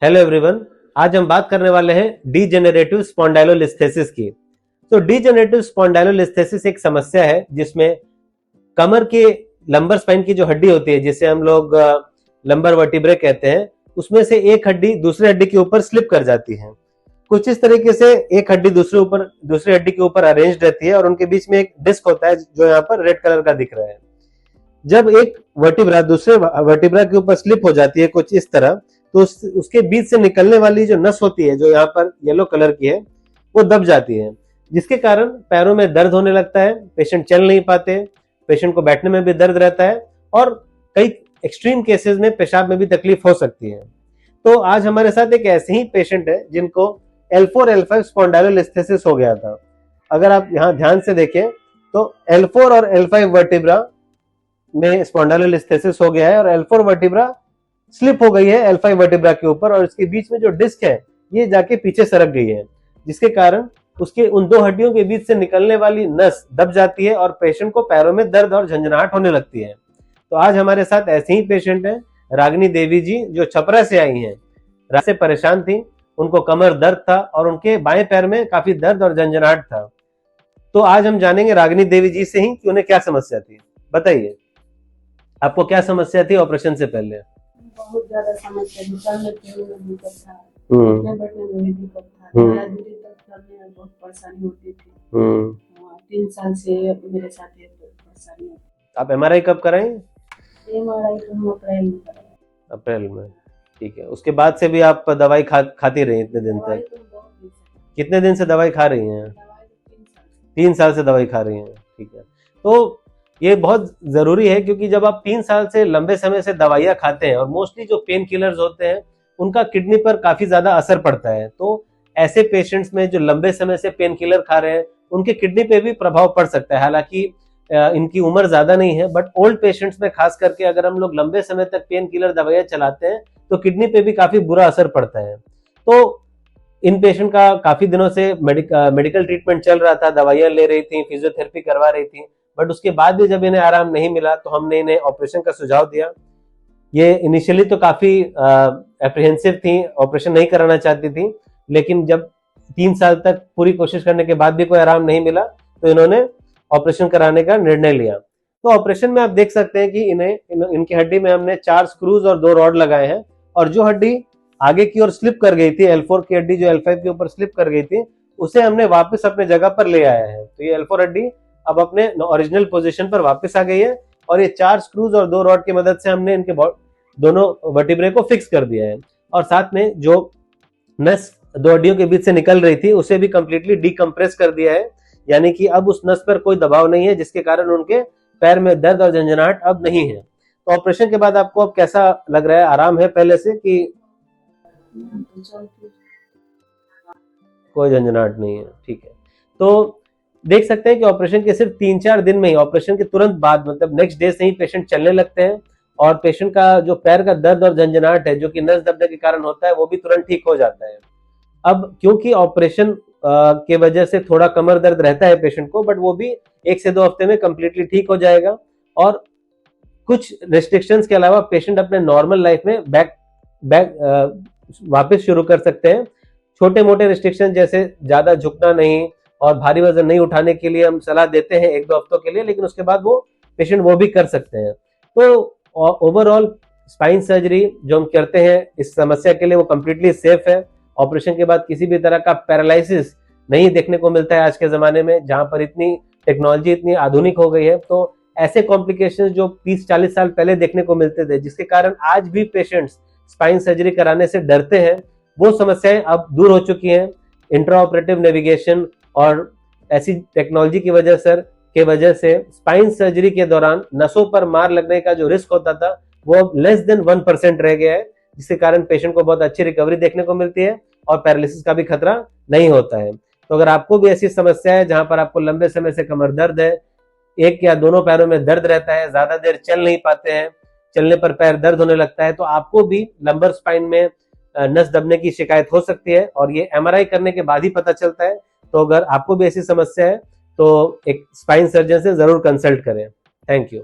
Hello everyone. आज हम बात करने वाले हैं डीजेनरेटिव स्पॉन्डाइलोलिस्थेसिस की। तो डीजेनरेटिव स्पॉन्डाइलोलिस्थेसिस एक समस्या है जिसमें कमर के लंबर स्पाइन की जो हड्डी होती है, जिसे हम लोग लंबर वर्टिब्रे कहते हैं, उसमें से एक हड्डी दूसरी हड्डी के ऊपर स्लिप कर जाती है। कुछ इस तरीके से एक हड्डी दूसरी हड्डी के ऊपर अरेंज रहती है और उनके बीच में एक डिस्क होता है जो यहाँ पर रेड कलर का दिख रहा है। जब एक वर्टिब्रा दूसरे वर्टिब्रा के ऊपर स्लिप हो जाती है कुछ इस तरह, तो उसके बीच से निकलने वाली जो नस होती है, जो यहाँ पर येलो कलर की है, वो दब जाती है, जिसके कारण पैरों में दर्द होने लगता है। पेशेंट चल नहीं पाते, पेशेंट को बैठने में भी दर्द रहता है और कई एक्सट्रीम केसेस में पेशाब में भी तकलीफ हो सकती है। तो आज हमारे साथ एक ऐसे ही पेशेंट है जिनको L4 L5 स्पॉन्डाइलोलिस्थेसिस हो गया था। अगर आप यहाँ ध्यान से देखें तो L4 और L5 वर्टिब्रा में स्पॉन्डाइलोलिस्थेसिस हो गया है और L4 वर्टिब्रा स्लिप हो गई है L5 वर्टिब्रा के ऊपर और इसके बीच में जो डिस्क है ये जाके पीछे सरक गई है, जिसके कारण उसके उन दो हड्डियों के बीच से निकलने वाली नस दब जाती है और पेशेंट को पैरों में दर्द और झंझनाहट होने लगती है। तो आज हमारे साथ ऐसे ही पेशेंट है रागिनी देवी जी, जो छपरा से आई हैं। रात से परेशान थी, उनको कमर दर्द था और उनके बाएं पैर में काफी दर्द और झंझनाहट था। तो आज हम जानेंगे रागिनी देवी जी से ही कि उन्हें क्या समस्या थी। बताइए, आपको क्या समस्या थी ऑपरेशन से पहले? बहुत ज्यादा समस्या थी। चलने फिरने में दिक्कत था, उठने बैठने में भी दिक्कत था, ज़्यादा दूरी तक चलने में बहुत परेशानी होती थी। 3 साल से मेरे साथ ये परेशानी होती। आप MRI कब कराएं? MRI तो हम अप्रैल में कराए। अप्रैल में, ठीक है। उसके बाद से भी आप दवाई खाती रही इतने दिन तक? कितने दिन से दवाई खा रही हैं? 3 साल से दवाई खा रही हैं, ठीक है। तो ये बहुत जरूरी है क्योंकि जब आप 3 साल से लंबे समय से दवाइयां खाते हैं और मोस्टली जो पेन किलर्स होते हैं उनका किडनी पर काफी ज्यादा असर पड़ता है, तो ऐसे पेशेंट्स में जो लंबे समय से पेन किलर खा रहे हैं उनके किडनी पे भी प्रभाव पड़ सकता है। हालांकि इनकी उम्र ज्यादा नहीं है, बट ओल्ड पेशेंट्स में खास करके अगर हम लोग लंबे समय तक पेन किलर दवाइयां चलाते हैं तो किडनी पे भी काफी बुरा असर पड़ता है। तो इन पेशेंट का काफी दिनों से मेडिकल ट्रीटमेंट चल रहा था, दवाइयां ले रही थी, फिजियोथेरेपी करवा रही थी, बट उसके बाद भी जब इन्हें आराम नहीं मिला तो हमने इन्हें ऑपरेशन का सुझाव दिया। ये इनिशियली तो काफी एप्रीहेंसिव थी, ऑपरेशन नहीं कराना चाहती थी, लेकिन जब 3 साल तक पूरी कोशिश करने के बाद भी कोई आराम नहीं मिला तो इन्होंने ऑपरेशन कराने का निर्णय लिया। तो ऑपरेशन में आप देख सकते हैं कि इनकी हड्डी में हमने 4 स्क्रूज और 2 रॉड लगाए हैं और जो हड्डी आगे की ओर स्लिप कर गई थी, L4 की हड्डी जो L5 के ऊपर स्लिप कर गई थी, उसे हमने वापस अपने जगह पर ले आया है। तो ये L4 हड्डी अब अपने ओरिजिनल पोजीशन पर वापस आ गई है और ये 4 स्क्रूज और 2 रॉड की मदद से हमने इनके दोनों वर्टिब्रे को फिक्स कर दिया है और साथ में जो नस 2 हड्डियों के बीच से निकल रही थी उसे भी कंप्लीटली डीकंप्रेस कर दिया है, यानी कि अब उस नस पर कोई दबाव नहीं है, जिसके कारण उनके पैर में दर्द और झंझनाहट अब नहीं है। तो ऑपरेशन के बाद आपको अब कैसा लग रहा है? आराम है पहले से कि कोई झंझनाहट नहीं है? ठीक है। तो देख सकते हैं कि ऑपरेशन के सिर्फ 3-4 दिन में ही, ऑपरेशन के तुरंत बाद मतलब नेक्स्ट डे से ही पेशेंट चलने लगते हैं और पेशेंट का जो पैर का दर्द और झंझनाहट है जो कि नस दबने के कारण होता है वो भी तुरंत ठीक हो जाता है। अब क्योंकि ऑपरेशन के वजह से थोड़ा कमर दर्द रहता है पेशेंट को, बट वो भी 1 से 2 हफ्ते में कंप्लीटली ठीक हो जाएगा और कुछ रेस्ट्रिक्शंस के अलावा पेशेंट अपने नॉर्मल लाइफ में वापस शुरू कर सकते हैं। छोटे मोटे रिस्ट्रिक्शन जैसे ज्यादा झुकना नहीं और भारी वजन नहीं उठाने के लिए हम सलाह देते हैं 1-2 हफ्तों के लिए, लेकिन उसके बाद वो पेशेंट वो भी कर सकते हैं। तो ओवरऑल स्पाइन सर्जरी जो हम करते हैं इस समस्या के लिए वो कंप्लीटली सेफ है। ऑपरेशन के बाद किसी भी तरह का पैरालिसिस नहीं देखने को मिलता है आज के जमाने में, जहां पर इतनी टेक्नोलॉजी इतनी आधुनिक हो गई है। तो ऐसे कॉम्प्लिकेशंस जो 30-40 साल पहले देखने को मिलते थे, जिसके कारण आज भी पेशेंट्स स्पाइन सर्जरी कराने से डरते हैं, वो समस्याएं अब दूर हो चुकी हैं। इंट्रा ऑपरेटिव नेविगेशन और ऐसी टेक्नोलॉजी की वजह से स्पाइन सर्जरी के दौरान नसों पर मार लगने का जो रिस्क होता था वो अब लेस देन 1% रह गया है, जिसके कारण पेशेंट को बहुत अच्छी रिकवरी देखने को मिलती है और पैरालिसिस का भी खतरा नहीं होता है। तो अगर आपको भी ऐसी समस्या है जहां पर आपको लंबे समय से कमर दर्द है, एक या दोनों पैरों में दर्द रहता है, ज्यादा देर चल नहीं पाते हैं, चलने पर पैर दर्द होने लगता है, तो आपको भी लंबर स्पाइन में नस दबने की शिकायत हो सकती है और ये MRI करने के बाद ही पता चलता है। तो अगर आपको भी ऐसी समस्या है तो एक स्पाइन सर्जन से जरूर कंसल्ट करें। Thank you.